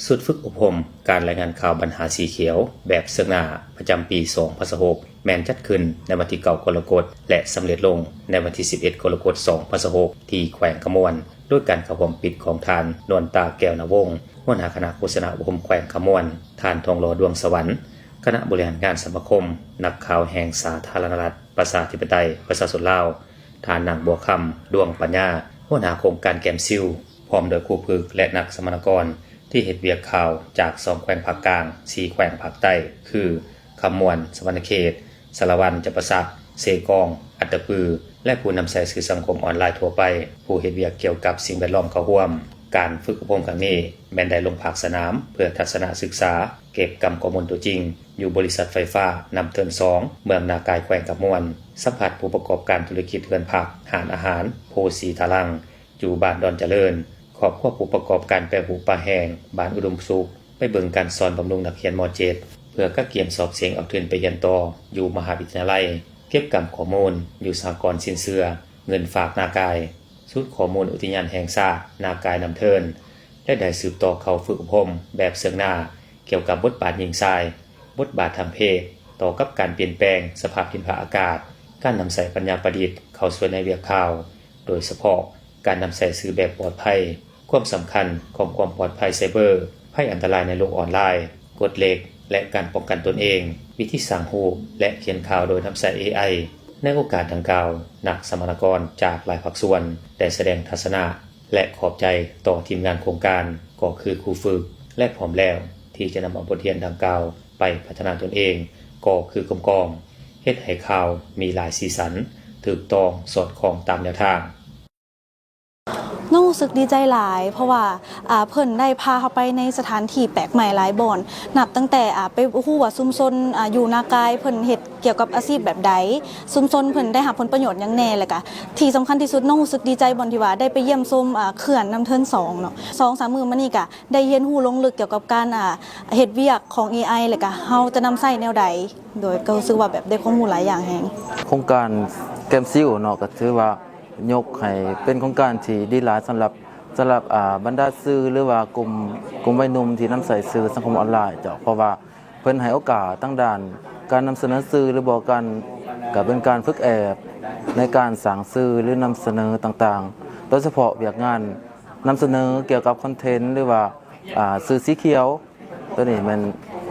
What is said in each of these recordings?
สุดฝึกอบรมการรายงานข่าวบรรหาสีเขียวแบบเสือกหน้าประจำปี2026แมนจัดขึ้นในวันที่9กรกฎาคมและสำเร็จลงในวันที่11กรกฎาคม2026ที่แขวงขมวนด้วยการเข้าร่วมปิดของทานนวลตาแก้วนวงศ์หัวหน้าคณะโฆษณาอบรมแขวงขมวนทานทองหล่อดวงสวรรค์คณะบริหารงานสมาคมนักข่าวแห่งสาธารณรัฐประชาธิปไตยประชาชนลาวทานนางบัวคำดวงปัญญาหัวหน้าโครงการแกมซิลพร้อมโดยครูฝึกและนักสมนกรที่เฮ็ดเวียกข่าวจาก2แขวงภาคกลาง4แขวงภาคใต้คือคำมวนสวรรณเขตสารวันจัปสักเซกองอัตตปือและผู้นำใช้สื่อสังคมออนไลน์ทั่วไปผู้เฮ็ดเวียกเกี่ยวกับสิ่งแวดล้อมเข้าร่วมการฝึกอบรมครั้งนี้แม่นได้ลงภาคสนามเพื่อทัศนศึกษาเก็บกรรมข้อมูลตัวจริงอยู่บริษัทไฟฟ้านำเทิน2เมืองนากายแขวงกับมวนสัมผัสผู้ประกอบการธุรกิจเรือนผักหารอาหารโพสีทารังอยู่บ้านดอนเจริญครอบครัวผู้ประกอบการแปรรูปปลาแห้งบ้านอุดมสุขไปเบิ่งการสอนบำรุงนักเรียนม .7 เพื่อกักเกียมสอบเสียงเอาทุนไปเรียนต่ออยู่มหาวิทยาลัยเก็บกรรมข้อมูลอยู่สหกรณ์สินเชื่อเงินฝากนากายศูนย์ข้อมูลอุทยานแห่งชาตินากายนำเทินและได้สืบต่อเข้าฝึกอบรมแบบเชิงหน้าเกี่ยวกับบทบาทหญิงชายบทบาททางเพศต่อกับการเปลี่ยนแปลงสภาพดินฟ้าอากาศการนำใส่ปัญญาประดิษฐ์เข้าสู่ในเวียกข่าวโดยเฉพาะการนำใส่สื่อแบบปลอดภัยความสำคัญของความปลอดภัยไซเบอร์ภัยอันตรายในโลกออนไลน์กฎเหล็กและการป้องกันตนเองวิธีสร้างรูปและเขียนข่าวโดยนำใส่ AI ในโอกาสดังกล่าวนักสมนกรจากหลายภาคส่วนได้แสดงทัศนะและขอบใจต่อทีมงานโครงการก็คือครูฝึกและพร้อมแล้วที่จะนำเอาบทเรียนดังกล่าวไปพัฒนาตนเองก็คือกลมๆเฮ็ดให้ข่าวมีหลายสีสันถูกต้องสอดคล้องตามแนวทางน้องรู้สึกดีใจหลายเพราะว่าเพิ่นได้พาเข้าไปในสถานที่แปลกใหม่หลายบ่อนนับตั้งแต่ไปฮู้ว่าชุมชนอยู่นากายเพิ่นเฮ็ดเกี่ยวกับอาชีพแบบใดชุมชนเพิ่นได้รับผลประโยชน์หยังแน่เลยก็ที่สำคัญที่สุดน้องรู้สึกดีใจบ่อนที่ว่าได้ไปเยี่ยมชมเขื่อนน้ำเทิน2เนาะ 2-3 มื้อมานี้ก็ได้เรียนรู้ลงลึกเกี่ยวกับการเฮ็ดเวียกของ AI แล้วก็เฮาจะนำใช้แนวใดโดยก็รู้สึกว่าแบบได้ข้อมูลหลายอย่างแฮงโครงการแกมซิลเนาะก็ถือว่ายกให้เป็นโครงการที่ดีหลายสำหรับบรรดาสื่อหรือว่ากลุ่มวัยหนุ่มที่นำใส่สื่อสังคมออนไลน์เจ้าเพราะว่าเพิ่นให้โอกาสตั้งด้านการนำเสนอสื่อหรือบอกกันก็เป็นการฝึกแอบในการสร้างสื่อหรือนำเสนอต่างๆโดยเฉพาะเวียกงานนำเสนอเกี่ยวกับคอนเทนต์หรือว่าสื่อสีเขียวตัวนี้มัน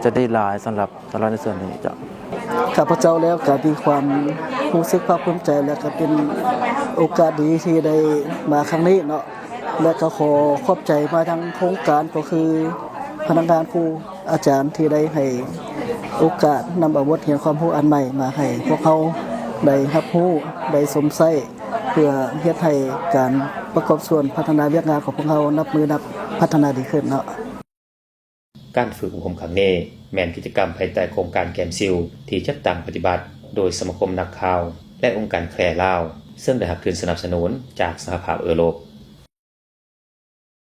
จะได้หลายสำหรับในส่วนนี้เจ้าข้าพเจ้าแล้วก็มีความรู้สึกภาคภูมิใจและก็เป็นโอกาสดีที่ได้มาครั้งนี้เนาะและก็ขอขอบใจมาทางโครงการก็คือพนักงานครูอาจารย์ที่ได้ให้โอกาสนำเอาบทเรียนความรู้อันใหม่มาให้พวกเขาได้รับรู้ได้สมใช้เพื่อเฮ็ดให้การประกอบส่วนพัฒนาเวียกงานของพวกเขานับพัฒนาดีขึ้นเนาะการฝึกอบรมครั้งนี้แม่นกิจกรรมภายใต้โครงการแกมซิลที่จัดตั้งปฏิบัติโดยสมาคมนักข่าวและองค์การแคร์ลาวซึ่งได้รับทุนสนับสนุนจากสหภาพยุโรป